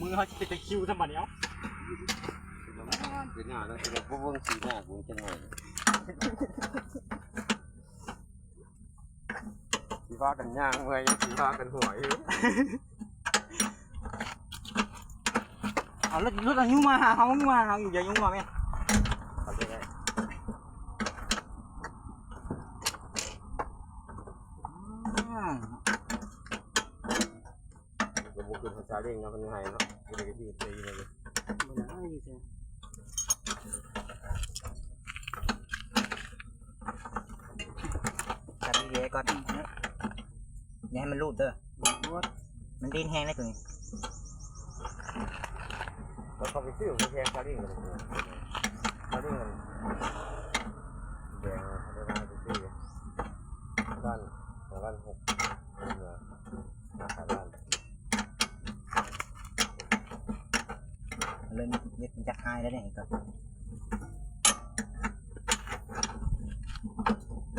มือเขาจะเป็นคิวสมัยเนี้ยเป็นหน้าแล้วเป็นพวกเบิ้งสีหน้ากูจะหน่อยสีฟ้ากันย่างเมื่อยสีฟ้ากันหวยเอาแล้วรถอะไรยุ่งมาหาเขายุ่งมาหาอยู่อย่ายุ่งมาแม่เอาไปได้ก็บุกขึ้นภาษาเร่งนะมันยังไงเนาะกูเลยที่ตีเลยจับดีๆก่อนอย่าให้มันรูดเด้อมันดินแห้งได้ตัวนี้แล้วเขาไปซื้อแพงซาเร่งกันซาเร่งกันแดงเขาได้มาไปซื้อด้าน6เหนือราคาด้านเลยยึดจักรให้แล้วเนี่ยก่อน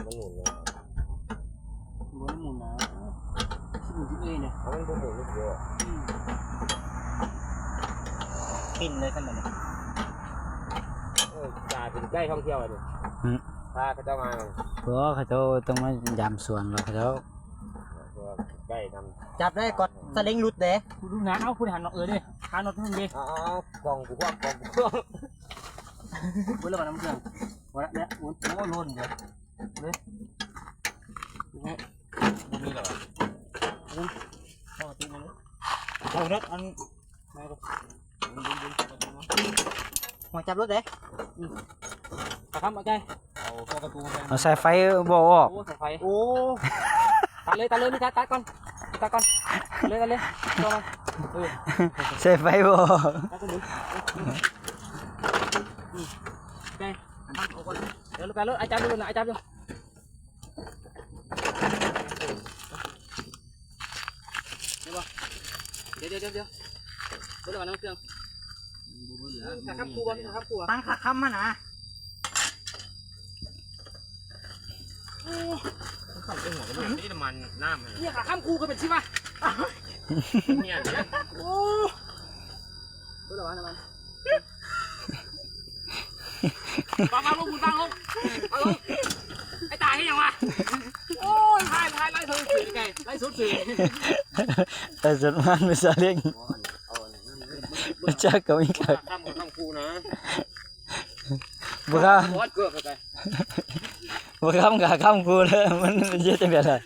มันหนุนเลยม้วนหมุนนะที่หมุนที่เอ้เนี่ยเขาไม่หมุนนิดเดียวปิ้นเลยขนาดนี้จ่าเป็นใกล้ท่องเที่ยวเลยพาเขาเจ้ามาเพราะเขาเจ้าต้องมายามสวนเราเขาเจ้าใกล้นำจับได้กดสลิงรุดเด้คุณดูนะเอาคุณหันเออดิหันนอทุ่งดิเอากล่องกูว่ากล่องกูเวลาน้ำเครื่องวันนี้โอ้ล้นเดี๋ยวเลยนี่มีเหรอเอาตีมันเลยเอารถอันมาดูหัวจับรถเด้ตะคำมาใจเอาตัวประตูมาเอาสายไฟบ่ออกโอ้สายไฟโอ้ตัดเลยนี่ตัดก่อนเลยตัวมันสายไฟบ่ออกใจเอาก่อนเดี๋ยวลูกการรถไอ้จับดูนะไอ้จับดูเดี๋ยวเดี๋ยวน้ำเครื่องขาข้ามคู่ตั้งขาข้ามมานะขับไปหัวก็ไม่ได้มันน้ำเลยเนี่ยขาข้ามคู่ก็เป็นใช่ปะเนี่ยโอ้รู้หรอวะน้ำมันฟังลงไอ้ตายให้ยังวะโอ้ยพายไล่สุดสื่อไงไล่สุดสื่อแต่สุดมันไม่ซาเล้งมันจะก็มีกันข้ามคู่นะบุก้าบุก้ามกับข้ามคู่เลยมันเยอะจังเลย